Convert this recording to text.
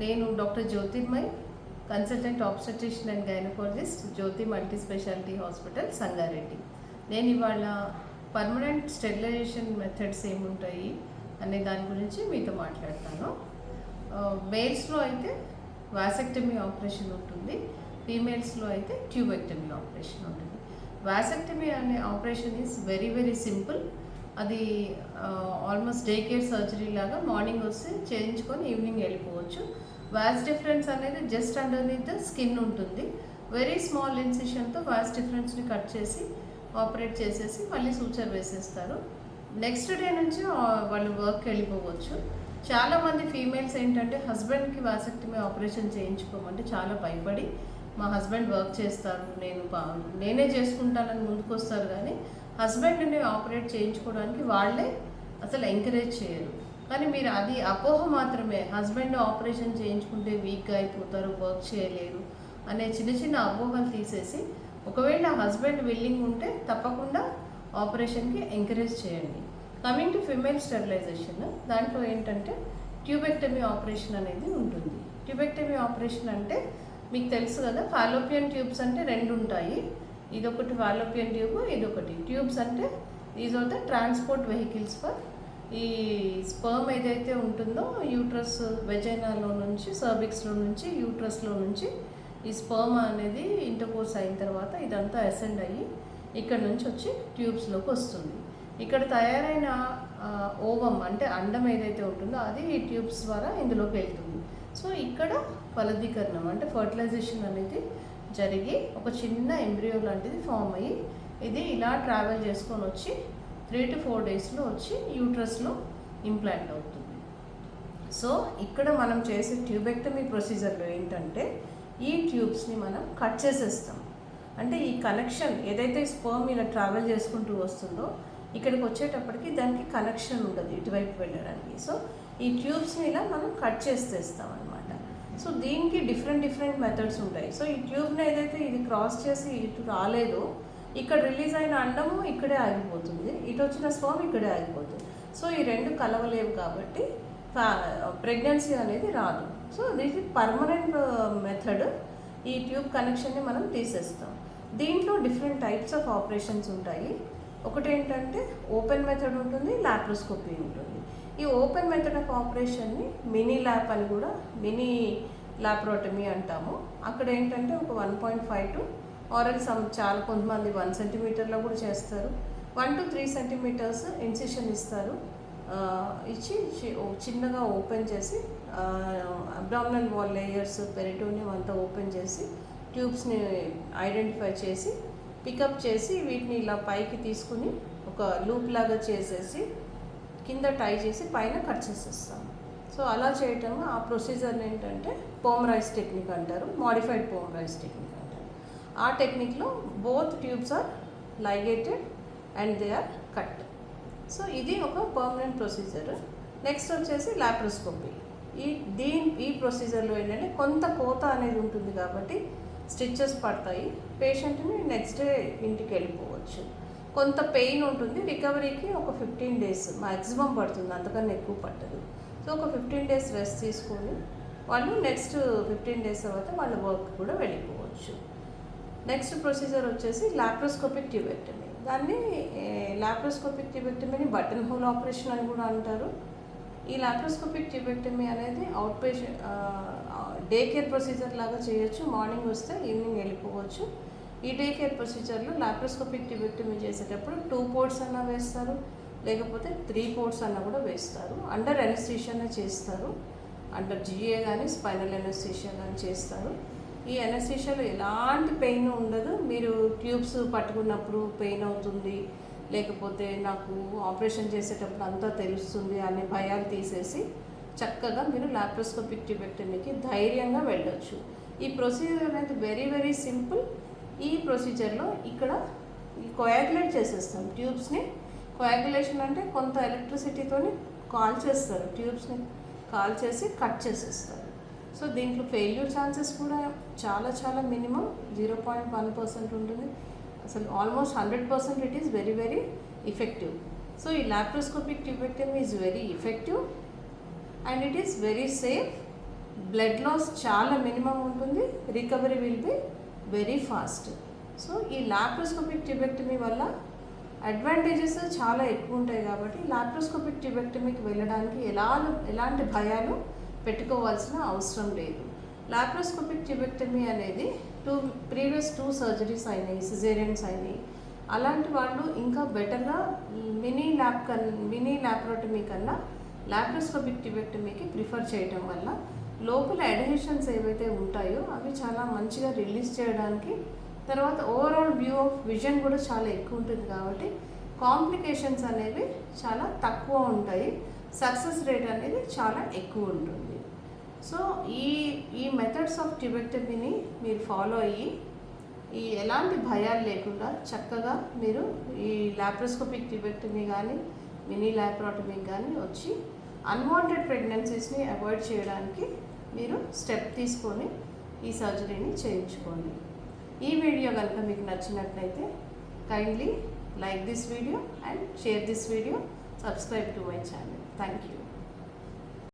నేను doctor Jyotirmay, consultant obstetrician and gynaecologist, Jyothi multi speciality hospital, Sangareddy. నేను ఇవాళ పర్మనెంట్ స్టెరిలైజేషన్ మెథడ్స్ ఏముంటాయి అనే దాని గురించి మీతో మాట్లాడతాను. మేల్స్లో అయితే వాసెక్టమీ ఆపరేషన్ ఉంటుంది, ఫీమేల్స్లో అయితే ట్యూబెక్టమీ ఆపరేషన్ ఉంటుంది. వాసెక్టమీ అనే operation is very very simple. అది ఆల్మోస్ట్ డే కేర్ సర్జరీ లాగా మార్నింగ్ వస్తే చేయించుకొని ఈవినింగ్ వెళ్ళిపోవచ్చు. వాస్ డిఫరెన్స్ అనేది జస్ట్ అండర్నీత్ ద స్కిన్ ఉంటుంది. వెరీ స్మాల్ ఇన్సిషన్తో వాస్ డిఫరెన్స్ని కట్ చేసి ఆపరేట్ చేసేసి మళ్ళీ సూచర్ వేసేస్తారు. నెక్స్ట్ డే నుంచి వాళ్ళు వర్క్కి వెళ్ళిపోవచ్చు. చాలామంది ఫీమేల్స్ ఏంటంటే హస్బెండ్కి వాసెక్టమీ ఆపరేషన్ చేయించుకోమంటే చాలా భయపడి మా హస్బెండ్ వర్క్ చేస్తారు, నేనే చేసుకుంటానని ముందుకు వస్తారు. కానీ హస్బెండ్ని ఆపరేట్ చేయించుకోవడానికి వాళ్ళే అసలు ఎంకరేజ్ చేయరు. కానీ మీరు అది అపోహ మాత్రమే. హస్బెండ్ ఆపరేషన్ చేయించుకుంటే వీక్గా అయిపోతారు, వర్క్ చేయలేరు అనే చిన్న చిన్న అపోహలు తీసేసి, ఒకవేళ హస్బెండ్ విల్లింగ్ ఉంటే తప్పకుండా ఆపరేషన్కి ఎంకరేజ్ చేయండి. కమింగ్ టు ఫిమేల్ స్టెరిలైజేషన్, దాంట్లో ఏంటంటే ట్యూబెక్టమీ ఆపరేషన్ అనేది ఉంటుంది. ట్యూబెక్టమీ ఆపరేషన్ అంటే మీకు తెలుసు కదా, ఫాలోపియన్ ట్యూబ్స్ అంటే రెండు ఉంటాయి. ఇదొకటి ఫాలోపియన్ ట్యూబ్, ఇదొకటి. ట్యూబ్స్ అంటే these are the transport vehicles for ఈ స్పర్మ్ ఏదైతే ఉంటుందో యూట్రస్ వెజైనాలో నుంచి, సర్విక్స్లో నుంచి, యూట్రస్లో నుంచి ఈ స్పర్మ్ అనేది ఇంటర్కోర్స్ అయిన తర్వాత ఇదంతా అసెండ్ అయ్యి ఇక్కడ నుంచి వచ్చి ట్యూబ్స్లోకి వస్తుంది. ఇక్కడ తయారైన ఓవం అంటే అండం ఏదైతే ఉంటుందో అది ఈ ట్యూబ్స్ ద్వారా ఇందులోకి వెళ్తుంది. సో ఇక్కడ ఫలదీకరణం అంటే ఫర్టిలైజేషన్ అనేది జరిగి ఒక చిన్న ఎంబ్రియో లాంటిది ఫామ్ అయ్యి ఇది ఇలా ట్రావెల్ చేసుకొని వచ్చి 3 to 4 డేస్లో వచ్చి యూట్రస్లో ఇంప్లాంట్ అవుతుంది. సో ఇక్కడ మనం చేసే ట్యూబెక్టమీ ప్రొసీజర్లో ఏంటంటే ఈ ట్యూబ్స్ని మనం కట్ చేసేస్తాం. అంటే ఈ కనెక్షన్ ఏదైతే స్పర్మ్ ఇలా ట్రావెల్ చేసుకుంటూ వస్తుందో ఇక్కడికి వచ్చేటప్పటికి దానికి కనెక్షన్ ఉండదు ఇటువైపు వెళ్ళడానికి. సో ఈ ట్యూబ్స్ని ఇలా మనం కట్ చేసేస్తాం అనమాట. సో దీనికి డిఫరెంట్ మెథడ్స్ ఉంటాయి. సో ఈ ట్యూబ్ని ఏదైతే ఇది క్రాస్ చేసి ఇటు రాలేదో ఇక్కడ రిలీజ్ అయిన అండము ఇక్కడే ఆగిపోతుంది, ఇటు వచ్చిన స్పర్మ్ ఇక్కడే ఆగిపోతుంది. సో ఈ రెండు కలవలేవు కాబట్టి ప్రెగ్నెన్సీ అనేది రాదు. So this is permanent method. ఈ ట్యూబ్ కనెక్షన్ని మనం తీసేస్తాం. దీంట్లో డిఫరెంట్ టైప్స్ ఆఫ్ ఆపరేషన్స్ ఉంటాయి. ఒకటి ఏంటంటే ఓపెన్ మెథడ్ ఉంటుంది, లాప్రోస్కోపీ ఉంటుంది. ఈ ఓపెన్ మెథడ్ ఆఫ్ ఆపరేషన్ని మినీ ల్యాప్ అని కూడా, మినీ లాప్రోటమీ అంటాము. అక్కడ ఏంటంటే ఒక 1.5 to ఆరల్ చాలా కొంతమంది 1 సెంటీమీటర్లో కూడా చేస్తారు. 1 to 3 సెంటీమీటర్స్ ఇన్సిషన్ ఇస్తారు. ఇచ్చి చిన్నగా ఓపెన్ చేసి అబ్డామినల్ వాల్ లేయర్స్, పెరిటోనియం అంతా ఓపెన్ చేసి ట్యూబ్స్ని ఐడెంటిఫై చేసి పికప్ చేసి వీటిని ఇలా పైకి తీసుకుని ఒక లూప్ లాగా చేసేసి కింద టై చేసి పైన కట్ చేసేస్తాం. సో అలా చేయటం ఆ ప్రొసీజర్ని ఏంటంటే పోమరైజ్ టెక్నిక్ అంటారు, మాడిఫైడ్ పోమరైజ్ టెక్నిక్ అంటారు. ఆ టెక్నిక్లో both tubes are ligated and they are cut. So ఇది ఒక పర్మనెంట్ ప్రొసీజర్. నెక్స్ట్ వచ్చేసి లాప్రోస్కోపీ. ఈ ప్రొసీజర్లో ఏంటంటే కొంత కోత అనేది ఉంటుంది కాబట్టి స్టిచెస్ పడతాయి, పేషెంట్ని నెక్స్ట్ డే ఇంటికి వెళ్ళిపోవచ్చు. కొంత పెయిన్ ఉంటుంది, రికవరీకి ఒక 15 days మ్యాక్సిమం పడుతుంది, అంతకన్నా ఎక్కువ పట్టదు. సో ఒక 15 days రెస్ట్ తీసుకొని వాళ్ళు నెక్స్ట్ 15 days తర్వాత వాళ్ళ వర్క్ కూడా వెళ్ళిపోవచ్చు. నెక్స్ట్ ప్రొసీజర్ వచ్చేసి లాప్రోస్కోపిక్ ట్యూబెక్టమీ. దాన్ని లాప్రోస్కోపిక్ ట్యూబెక్టమీని బటన్ హోల్ ఆపరేషన్ అని కూడా అంటారు. ఈ లాప్రోస్కోపిక్ ట్యూబెక్టమీ అనేది out patient day care procedure లాగా చేయొచ్చు. మార్నింగ్ వస్తే ఈవినింగ్ వెళ్ళిపోవచ్చు. ఈ డే కేర్ ప్రొసీజర్లో లాప్రోస్కోపిక్ ట్యూబెక్టమీ చేసేటప్పుడు 2 ports అన్నా వేస్తారు, లేకపోతే 3 ports అన్నా కూడా వేస్తారు. అండర్ ఎనస్థీషియానే చేస్తారు. అండర్ జిఏ కానీ స్పైనల్ ఎనస్థీషియా కానీ చేస్తారు. ఈ ఎనస్థీషియాలో ఎలాంటి పెయిన్ ఉండదు. మీరు ట్యూబ్స్ పట్టుకున్నప్పుడు పెయిన్ అవుతుంది, లేకపోతే నాకు ఆపరేషన్ చేసేటప్పుడు అంతా తెలుస్తుంది అనే భయాలు తీసేసి చక్కగా మీరు లాప్రోస్కోపిక్ ట్యూబెక్టమీకి ధైర్యంగా వెళ్ళొచ్చు. ఈ ప్రొసీజర్ అనేది వెరీ వెరీ సింపుల్. ఈ ప్రొసీజర్లో ఇక్కడ కోయాగులేట్ చేసేస్తాం ట్యూబ్స్ని. కోయాగులేషన్ అంటే కొంత ఎలక్ట్రిసిటీతో కాల్ చేస్తారు, ట్యూబ్స్ని కాల్ చేసి కట్ చేసేస్తారు. సో దీంట్లో ఫెయిల్యూర్ ఛాన్సెస్ కూడా చాలా మినిమం 0.1% ఉంటుంది. అసలు almost 100% it is very very effective. So ఈ laparoscopic tubectomy is very effective and it is very safe blood loss చాలా మినిమం ఉంటుంది, recovery will be very fast. So ఈ లాప్రోస్కోపిక్ ట్యూబెక్టమీ వల్ల advantages చాలా ఎక్కువ ఉంటాయి కాబట్టి లాప్రోస్కోపిక్ ట్యూబెక్టమీకి వెళ్ళడానికి ఎలాంటి భయాలు పెట్టుకోవాల్సిన అవసరం లేదు. లాప్రోస్కోపిక్ ట్యూబెక్టమీ అనేది ప్రీవియస్ 2 సర్జరీస్ అయినాయి, సిజేరియన్స్ అయినాయి, అలాంటి వాళ్ళు ఇంకా బెటర్గా మినీ ల్యాప్రోటమీ కన్నా లాప్రోస్కోపిక్ ట్యూబెక్టమీకి ప్రిఫర్ చేయటం వల్ల లోపల అడ్హెషన్స్ ఏవైతే ఉంటాయో అవి చాలా మంచిగా రిలీజ్ చేయడానికి, తర్వాత ఓవరాల్ వ్యూ ఆఫ్ విజన్ కూడా చాలా ఎక్కువ ఉంటుంది కాబట్టి కాంప్లికేషన్స్ అనేవి చాలా తక్కువ ఉంటాయి, సక్సెస్ రేట్ అనేది చాలా ఎక్కువ ఉంటుంది. సో ఈ మెథడ్స్ ఆఫ్ ట్యూబెక్టమీని మీరు ఫాలో అయ్యి ఎలాంటి భయాలు లేకుండా చక్కగా మీరు ఈ లాప్రోస్కోపిక్ ట్యూబెక్టమీ కానీ మినీ ల్యాప్రోటమీ కానీ వచ్చి అన్వాంటెడ్ ప్రెగ్నెన్సీస్ని అవాయిడ్ చేయడానికి మీరు స్టెప్ తీసుకొని ఈ సర్జరీని చేయించుకోండి. ఈ వీడియో కనుక మీకు నచ్చినట్లయితే kindly like this video and share this video, subscribe to my channel. Thank you.